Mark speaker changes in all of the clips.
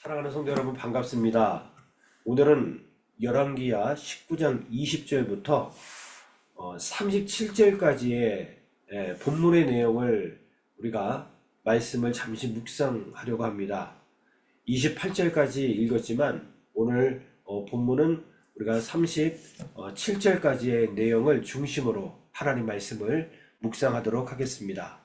Speaker 1: 사랑하는 성도 여러분 반갑습니다. 오늘은 열왕기하 19장 20절부터 37절까지의 본문의 내용을 우리가 말씀을 잠시 묵상하려고 합니다. 28절까지 읽었지만 오늘 본문은 우리가 37절까지의 내용을 중심으로 하나님 말씀을 묵상하도록 하겠습니다.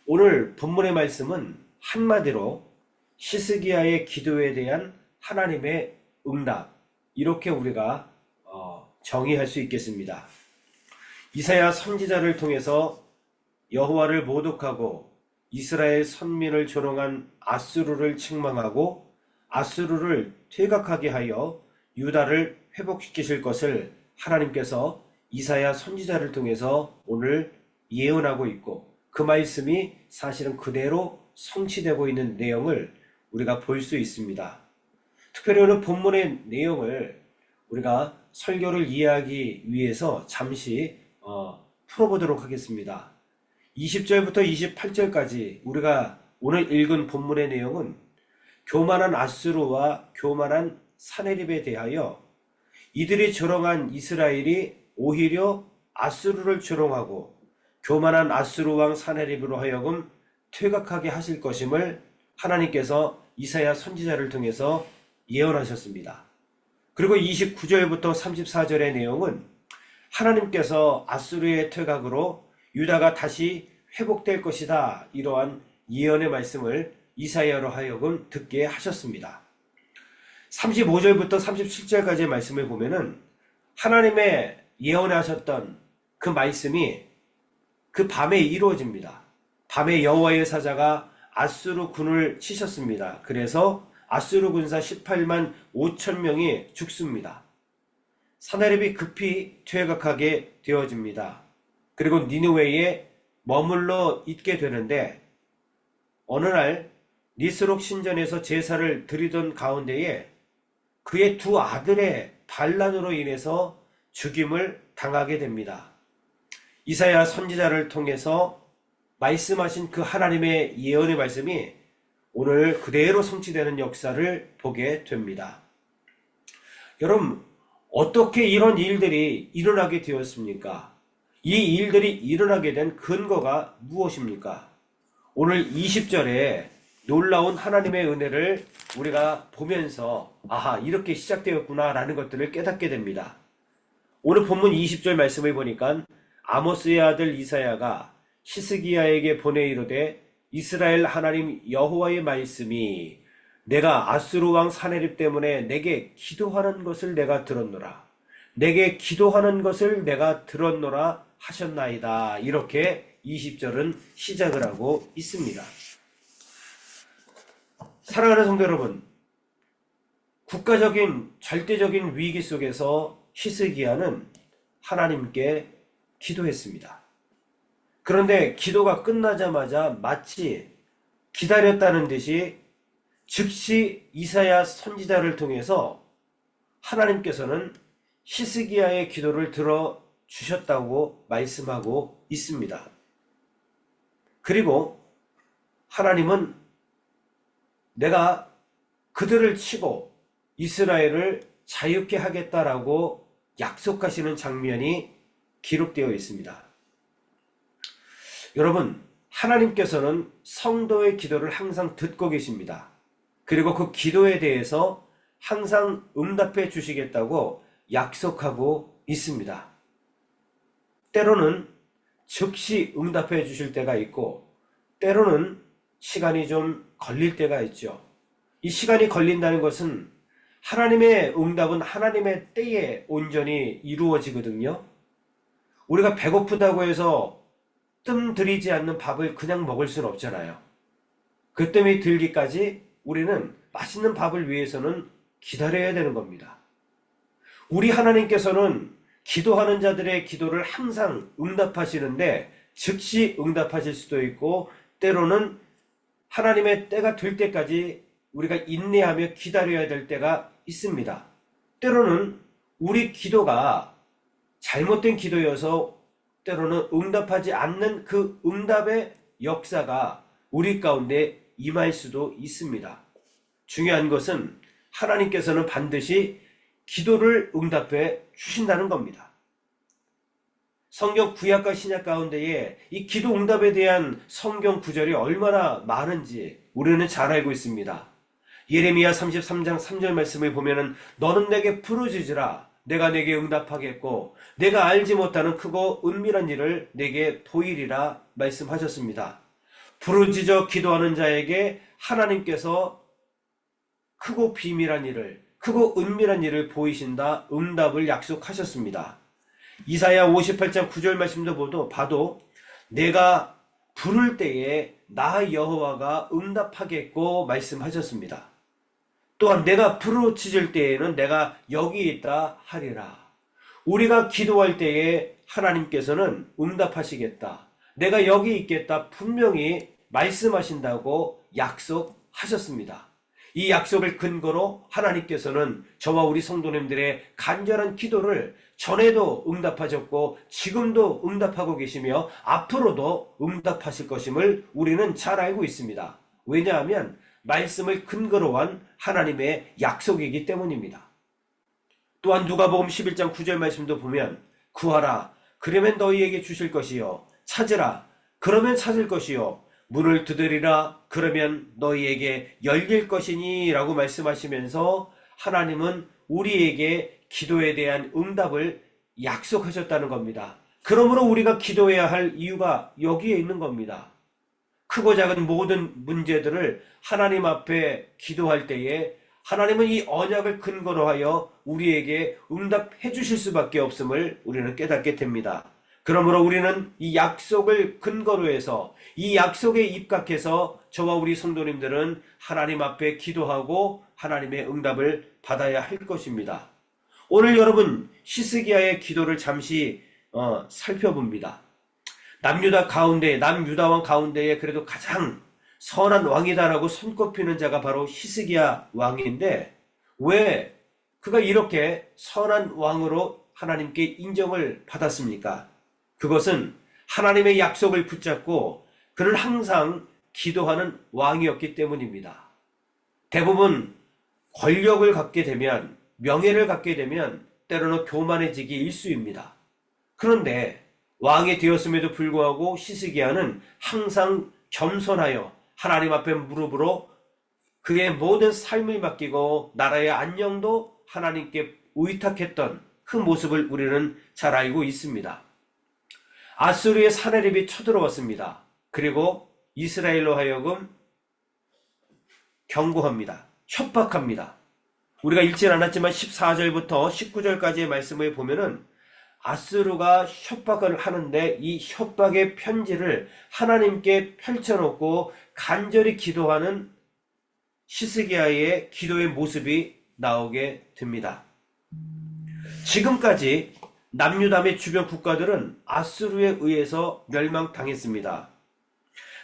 Speaker 1: 오늘 본문의 말씀은 한마디로 히스기야의 기도에 대한 하나님의 응답, 이렇게 우리가 정의할 수 있겠습니다. 이사야 선지자를 통해서 여호와를 모독하고 이스라엘 선민을 조롱한 아수르를 책망하고 아수르를 퇴각하게 하여 유다를 회복시키실 것을 하나님께서 이사야 선지자를 통해서 오늘 예언하고 있고, 그 말씀이 사실은 그대로 성취되고 있는 내용을 우리가 볼 수 있습니다. 특별히 오늘 본문의 내용을 우리가 설교를 이해하기 위해서 잠시 풀어보도록 하겠습니다. 20절부터 28절까지 우리가 오늘 읽은 본문의 내용은 교만한 아수르와 교만한 사네립에 대하여 이들이 조롱한 이스라엘이 오히려 아수르를 조롱하고 교만한 아수르 왕 사네립으로 하여금 퇴각하게 하실 것임을 하나님께서 이사야 선지자를 통해서 예언하셨습니다. 그리고 29절부터 34절의 내용은 하나님께서 아수르의 퇴각으로 유다가 다시 회복될 것이다, 이러한 예언의 말씀을 이사야로 하여금 듣게 하셨습니다. 35절부터 37절까지의 말씀을 보면은 하나님의 예언하셨던 그 말씀이 그 밤에 이루어집니다. 밤에 여호와의 사자가 아수르 군을 치셨습니다. 그래서 아수르 군사 18만 5천 명이 죽습니다. 사네립이 급히 퇴각하게 되어집니다. 그리고 니느웨에 머물러 있게 되는데, 어느 날 니스록 신전에서 제사를 드리던 가운데에 그의 두 아들의 반란으로 인해서 죽임을 당하게 됩니다. 이사야 선지자를 통해서 말씀하신 그 하나님의 예언의 말씀이 오늘 그대로 성취되는 역사를 보게 됩니다. 여러분, 어떻게 이런 일들이 일어나게 되었습니까? 이 일들이 일어나게 된 근거가 무엇입니까? 오늘 20절에 놀라운 하나님의 은혜를 우리가 보면서 아하, 이렇게 시작되었구나 라는 것들을 깨닫게 됩니다. 오늘 본문 20절 말씀을 보니까 아모스의 아들 이사야가 히스기야에게 보내 이르되 이스라엘 하나님 여호와의 말씀이 내가 아수르 왕 사네립 때문에 내게 기도하는 것을 내가 들었노라. 내게 기도하는 것을 내가 들었노라 하셨나이다. 이렇게 20절은 시작을 하고 있습니다. 사랑하는 성도 여러분, 국가적인 절대적인 위기 속에서 히스기야는 하나님께 기도했습니다. 그런데 기도가 끝나자마자 마치 기다렸다는 듯이 즉시 이사야 선지자를 통해서 하나님께서는 히스기야의 기도를 들어주셨다고 말씀하고 있습니다. 그리고 하나님은 내가 그들을 치고 이스라엘을 자유케 하겠다라고 약속하시는 장면이 기록되어 있습니다. 여러분, 하나님께서는 성도의 기도를 항상 듣고 계십니다. 그리고 그 기도에 대해서 항상 응답해 주시겠다고 약속하고 있습니다. 때로는 즉시 응답해 주실 때가 있고, 때로는 시간이 좀 걸릴 때가 있죠. 이 시간이 걸린다는 것은 하나님의 응답은 하나님의 때에 온전히 이루어지거든요. 우리가 배고프다고 해서 뜸 들이지 않는 밥을 그냥 먹을 수는 없잖아요. 그 뜸이 들기까지 우리는 맛있는 밥을 위해서는 기다려야 되는 겁니다. 우리 하나님께서는 기도하는 자들의 기도를 항상 응답하시는데 즉시 응답하실 수도 있고, 때로는 하나님의 때가 될 때까지 우리가 인내하며 기다려야 될 때가 있습니다. 때로는 우리 기도가 잘못된 기도여서 때로는 응답하지 않는 그 응답의 역사가 우리 가운데 임할 수도 있습니다. 중요한 것은 하나님께서는 반드시 기도를 응답해 주신다는 겁니다. 성경 구약과 신약 가운데에 이 기도 응답에 대한 성경 구절이 얼마나 많은지 우리는 잘 알고 있습니다. 예레미야 33장 3절 말씀을 보면은 너는 내게 부르짖으라 내가 내게 응답하겠고 내가 알지 못하는 크고 은밀한 일을 내게 보이리라 말씀하셨습니다. 부르짖어 기도하는 자에게 하나님께서 크고 비밀한 일을, 크고 은밀한 일을 보이신다 응답을 약속하셨습니다. 이사야 58장 9절 말씀도 봐도 내가 부를 때에 나 여호와가 응답하겠고 말씀하셨습니다. 또한 내가 부르짖을 때에는 내가 여기 있다 하리라. 우리가 기도할 때에 하나님께서는 응답하시겠다. 내가 여기 있겠다 분명히 말씀하신다고 약속하셨습니다. 이 약속을 근거로 하나님께서는 저와 우리 성도님들의 간절한 기도를 전에도 응답하셨고 지금도 응답하고 계시며 앞으로도 응답하실 것임을 우리는 잘 알고 있습니다. 왜냐하면 말씀을 근거로 한 하나님의 약속이기 때문입니다. 또한 누가복음 11장 9절 말씀도 보면 구하라 그러면 너희에게 주실 것이요 찾으라 그러면 찾을 것이요 문을 두드리라 그러면 너희에게 열릴 것이니 라고 말씀하시면서 하나님은 우리에게 기도에 대한 응답을 약속하셨다는 겁니다. 그러므로 우리가 기도해야 할 이유가 여기에 있는 겁니다. 크고 작은 모든 문제들을 하나님 앞에 기도할 때에 하나님은 이 언약을 근거로 하여 우리에게 응답해 주실 수밖에 없음을 우리는 깨닫게 됩니다. 그러므로 우리는 이 약속을 근거로 해서 이 약속에 입각해서 저와 우리 성도님들은 하나님 앞에 기도하고 하나님의 응답을 받아야 할 것입니다. 오늘 여러분 히스기야의 기도를 잠시 살펴봅니다. 남유다 왕 가운데에 그래도 가장 선한 왕이다라고 손꼽히는 자가 바로 히스기야 왕인데 왜 그가 이렇게 선한 왕으로 하나님께 인정을 받았습니까? 그것은 하나님의 약속을 붙잡고 그는 항상 기도하는 왕이었기 때문입니다. 대부분 권력을 갖게 되면 명예를 갖게 되면 때로는 교만해지기 일쑤입니다. 그런데 왕이 되었음에도 불구하고 히스기야는 항상 겸손하여 하나님 앞에 무릎으로 그의 모든 삶을 맡기고 나라의 안녕도 하나님께 의탁했던 그 모습을 우리는 잘 알고 있습니다. 아수르의 사내립이 쳐들어왔습니다. 그리고 이스라엘로 하여금 경고합니다. 협박합니다. 우리가 읽진 않았지만 14절부터 19절까지의 말씀을 보면은 아수르가 협박을 하는데 이 협박의 편지를 하나님께 펼쳐놓고 간절히 기도하는 히스기야의 기도의 모습이 나오게 됩니다. 지금까지 남유다 및 주변 국가들은 아수르에 의해서 멸망당했습니다.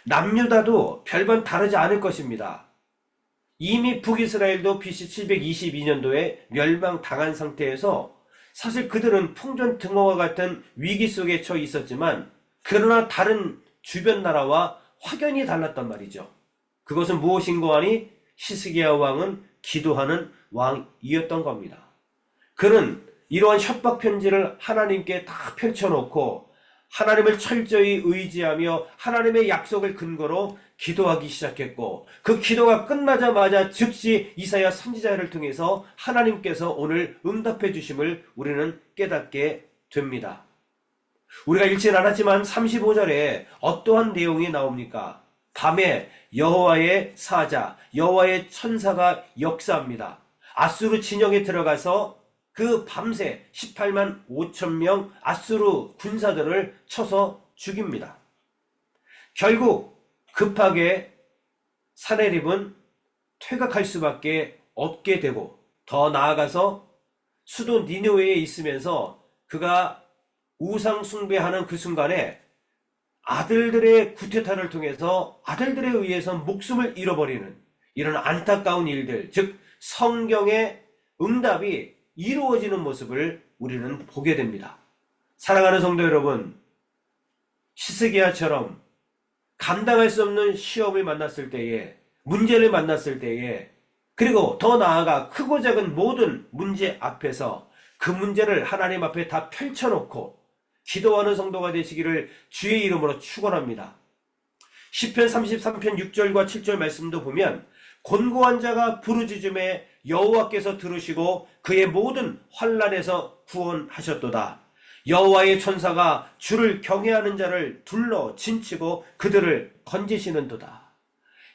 Speaker 1: 남유다도 별반 다르지 않을 것입니다. 이미 북이스라엘도 BC 722년도에 멸망당한 상태에서 사실 그들은 풍전등화와 같은 위기 속에 처해 있었지만 그러나 다른 주변 나라와 확연히 달랐단 말이죠. 그것은 무엇인고 하니 히스기야 왕은 기도하는 왕이었던 겁니다. 그는 이러한 협박 편지를 하나님께 다 펼쳐놓고 하나님을 철저히 의지하며 하나님의 약속을 근거로 기도하기 시작했고 그 기도가 끝나자마자 즉시 이사야 선지자를 통해서 하나님께서 오늘 응답해 주심을 우리는 깨닫게 됩니다. 우리가 읽진 않았지만 35절에 어떠한 내용이 나옵니까? 밤에 여호와의 사자, 여호와의 천사가 역사합니다. 아수르 진영에 들어가서 그 밤새 18만 5천 명 아수르 군사들을 쳐서 죽입니다. 결국 급하게 사내립은 퇴각할 수밖에 없게 되고 더 나아가서 수도 니느웨에 있으면서 그가 우상 숭배하는 그 순간에 아들들의 구테타를 통해서 아들들에 의해서 목숨을 잃어버리는 이런 안타까운 일들, 즉 성경의 응답이 이루어지는 모습을 우리는 보게 됩니다. 사랑하는 성도 여러분, 히스기야처럼 감당할 수 없는 시험을 만났을 때에, 문제를 만났을 때에 그리고 더 나아가 크고 작은 모든 문제 앞에서 그 문제를 하나님 앞에 다 펼쳐놓고 기도하는 성도가 되시기를 주의 이름으로 축원합니다. 시편 33편 6절과 7절 말씀도 보면 곤고한 자가 부르짖음에 여호와께서 들으시고 그의 모든 환난에서 구원하셨도다. 여호와의 천사가 주를 경외하는 자를 둘러 진치고 그들을 건지시는도다.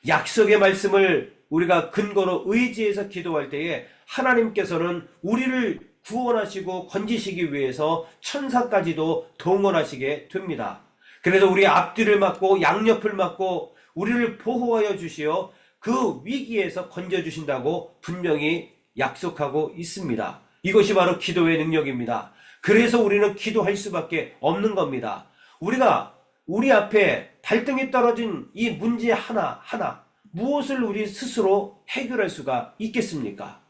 Speaker 1: 약속의 말씀을 우리가 근거로 의지해서 기도할 때에 하나님께서는 우리를 구원하시고 건지시기 위해서 천사까지도 동원하시게 됩니다. 그래서 우리 앞뒤를 막고 양옆을 막고 우리를 보호하여 주시어 그 위기에서 건져주신다고 분명히 약속하고 있습니다. 이것이 바로 기도의 능력입니다. 그래서 우리는 기도할 수밖에 없는 겁니다. 우리가 우리 앞에 발등에 떨어진 이 문제 하나하나 무엇을 우리 스스로 해결할 수가 있겠습니까?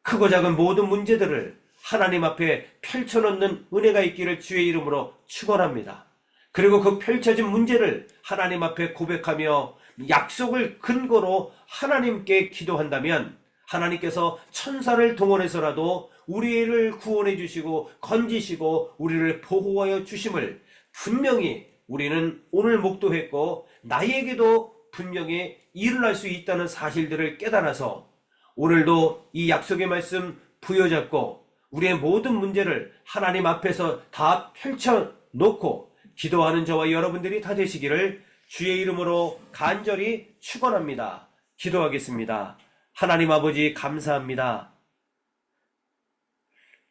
Speaker 1: 크고 작은 모든 문제들을 하나님 앞에 펼쳐놓는 은혜가 있기를 주의 이름으로 축원합니다. 그리고 그 펼쳐진 문제를 하나님 앞에 고백하며 약속을 근거로 하나님께 기도한다면 하나님께서 천사를 동원해서라도 우리를 구원해 주시고 건지시고 우리를 보호하여 주심을 분명히 우리는 오늘 목도했고 나에게도 분명히 일어날 수 있다는 사실들을 깨달아서 오늘도 이 약속의 말씀 부여잡고 우리의 모든 문제를 하나님 앞에서 다 펼쳐놓고 기도하는 저와 여러분들이 다 되시기를 주의 이름으로 간절히 축원합니다. 기도하겠습니다. 하나님 아버지 감사합니다.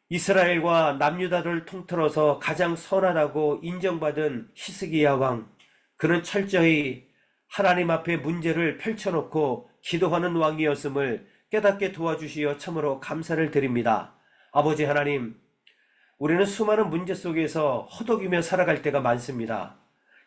Speaker 1: 이스라엘과 남유다를 통틀어서 가장 선하다고 인정받은 히스기야 왕, 그는 철저히 하나님 앞에 문제를 펼쳐놓고 기도하는 왕이었음을 깨닫게 도와주시어 참으로 감사를 드립니다. 아버지 하나님, 우리는 수많은 문제 속에서 허덕이며 살아갈 때가 많습니다.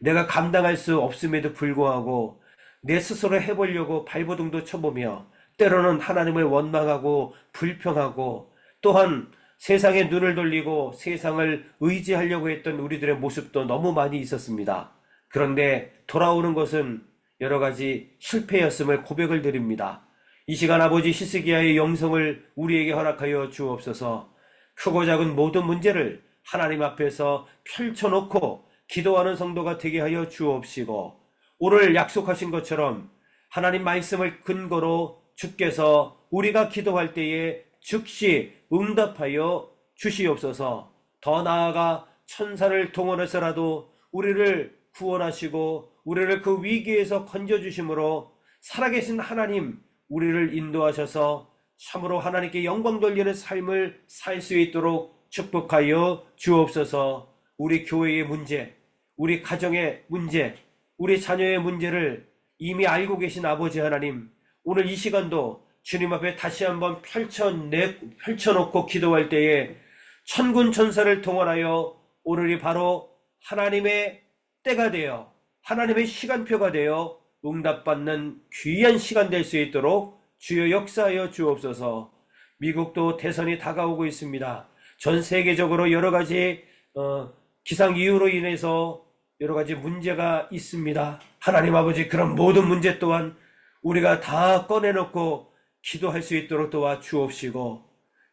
Speaker 1: 내가 감당할 수 없음에도 불구하고 내 스스로 해보려고 발버둥도 쳐보며 때로는 하나님을 원망하고 불평하고 또한 세상에 눈을 돌리고 세상을 의지하려고 했던 우리들의 모습도 너무 많이 있었습니다. 그런데 돌아오는 것은 여러 가지 실패였음을 고백을 드립니다. 이 시간 아버지 히스기야의 영성을 우리에게 허락하여 주옵소서. 크고 작은 모든 문제를 하나님 앞에서 펼쳐놓고 기도하는 성도가 되게 하여 주옵시고 오늘 약속하신 것처럼 하나님 말씀을 근거로 주께서 우리가 기도할 때에 즉시 응답하여 주시옵소서. 더 나아가 천사를 동원해서라도 우리를 구원하시고 우리를 그 위기에서 건져주심으로 살아계신 하나님 우리를 인도하셔서 참으로 하나님께 영광 돌리는 삶을 살 수 있도록 축복하여 주옵소서. 우리 교회의 문제, 우리 가정의 문제, 우리 자녀의 문제를 이미 알고 계신 아버지 하나님, 오늘 이 시간도 주님 앞에 다시 한번 펼쳐놓고 기도할 때에 천군 천사를 동원하여 오늘이 바로 하나님의 때가 되어 하나님의 시간표가 되어 응답받는 귀한 시간 될 수 있도록 주여 역사하여 주옵소서. 미국도 대선이 다가오고 있습니다. 전 세계적으로 여러 가지 기상 이유로 인해서 여러 가지 문제가 있습니다. 하나님 아버지, 그런 모든 문제 또한 우리가 다 꺼내놓고 기도할 수 있도록 도와 주옵시고,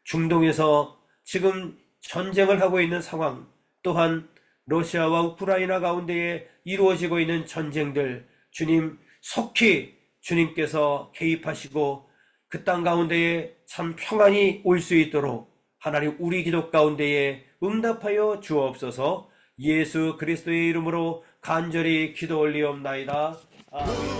Speaker 1: 중동에서 지금 전쟁을 하고 있는 상황, 또한 러시아와 우크라이나 가운데에 이루어지고 있는 전쟁들, 주님 속히 주님께서 개입하시고 그 땅 가운데에 참 평안이 올 수 있도록 하나님 우리 기도 가운데에 응답하여 주옵소서. 예수 그리스도의 이름으로 간절히 기도 올리옵나이다. 아멘.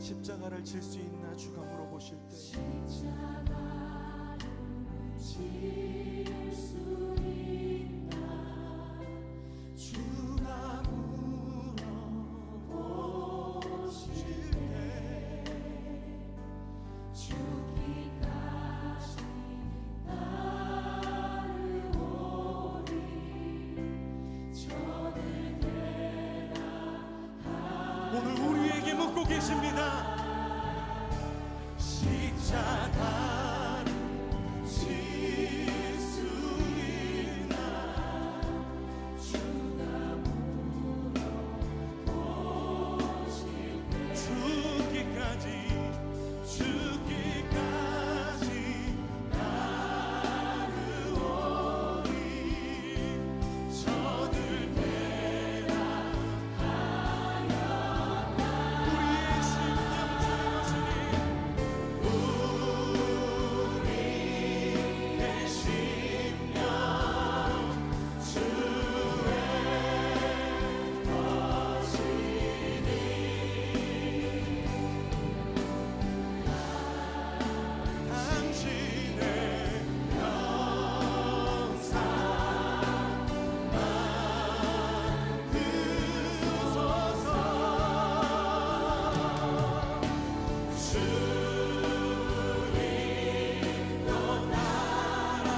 Speaker 2: 십자가를 질 수 있나 주가 물어보실 때
Speaker 3: 십자가를 질 수 있나 주가 물어보실 때 죽기까지 따르오리 저들 대답하리.
Speaker 2: 오늘 우리에게 묻고 계십니다. 십자가를 질 수 있나
Speaker 3: 주가 물어보실 때
Speaker 2: 죽기까지 따르오리 저들 대답하였다. 우리의 심령 주님하시니 우리의 심령 주의 것이니 당신의 영상 만드소서. 주님도 나랑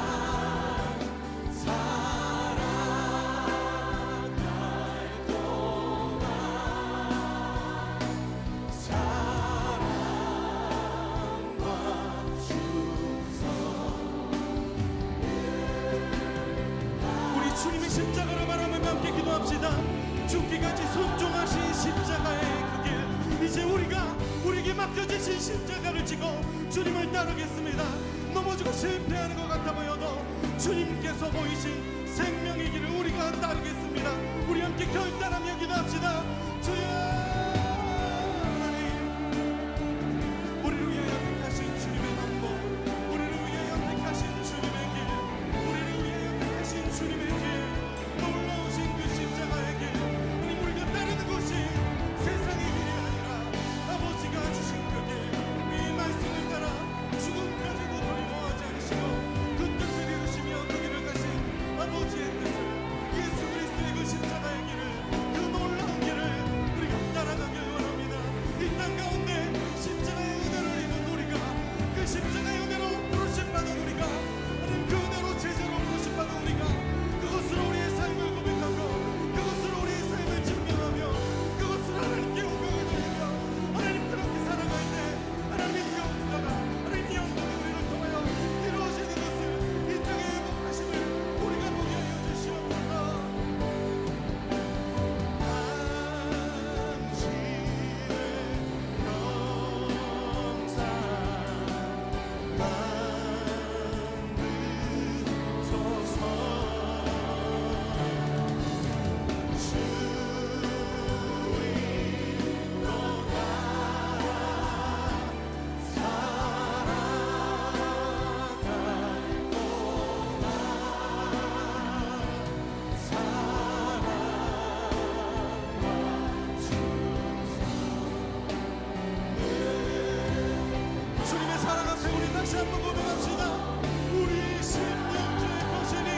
Speaker 2: 살아갈 동안 사랑과 충성 우리 주님의 십자가를 바라보며 함께 기도합시다. 죽기까지 순종하신 십자가의 그 길, 이제 우리에게 맡겨주신 십자가를 지고 주님을 따르겠습니다. 넘어지고 실패하는 것 같아 보여도 주님께서 보이신 생명의 길을 우리가 따르겠습니다. 우리 함께 결단하며 기도합시다. 주여 하나님, 우리를 위하여 택하신 주님의 방법, 우리를 위하여 택하신 주님의 길, 우리를 위하여 택하신 주님의 길, 놀라우신 그 십자가의 길, 하나님, 우리가 따르는 것이 세상의 길이 아니라 아버지가 주신 그 길, 이 말씀을 따라 죽음까지도 두려워하지 않으시고 그 뜻을 이루시며 그 길을 가신 아버지의 뜻을, 예수 그리스도의 그 십자가의 길을, 그 놀라운 길을 우리가 따라가길 원합니다. 이 땅 가운데 십자가의 은혜를 입은 우리가, 그 십자가의 은혜로 부르심받은 우리가, 하나님 그 은혜로 제자로 부르심받은 우리가 그것으로 우리의 삶을 고백하고 그것으로 우리의 삶을 증명하며 그것으로 하나님께 영광을 돌리며 하나님 그렇게 살아갈 때 하나님의 역사가, 하나님의 영광이 우리를 통하여 이루어지는 것을, 이 땅의 행복하심을 우리가 보게 하여 주시옵소서. 주님의 사랑 앞에 우리 다시 한번 고백합시다. 우리 심령 주의 것이니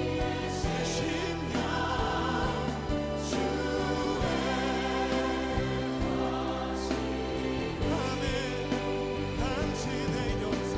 Speaker 2: 우리의 심령 주의 것이니 아멘. 당신의 영상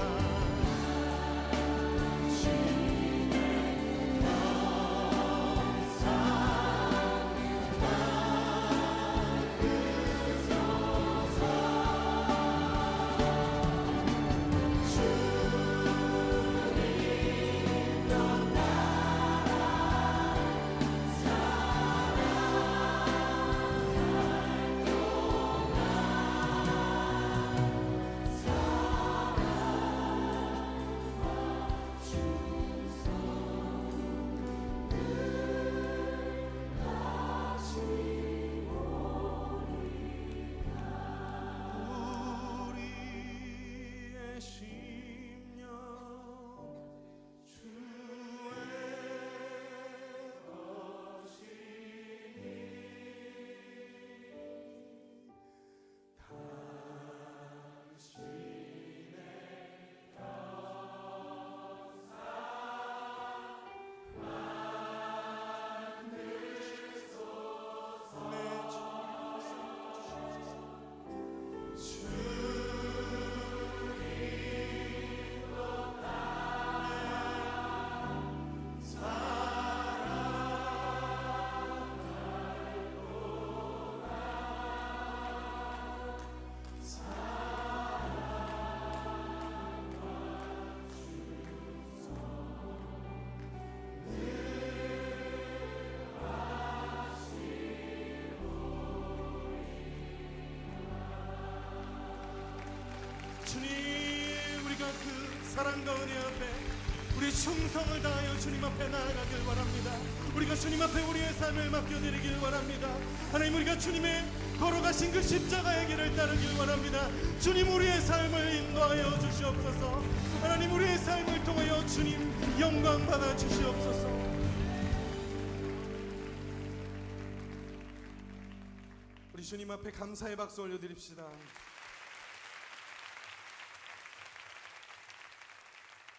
Speaker 2: 그 사랑과 은혜 앞에 우리 충성을 다하여 주님 앞에 나아가길 원합니다. 우리가 주님 앞에 우리의 삶을 맡겨드리길 원합니다. 하나님, 우리가 주님의 걸어가신 그 십자가의 길을 따르길 원합니다. 주님, 우리의 삶을 인도하여 주시옵소서. 하나님, 우리의 삶을 통하여 주님 영광 받아 주시옵소서. 우리 주님 앞에 감사의 박수 올려드립시다.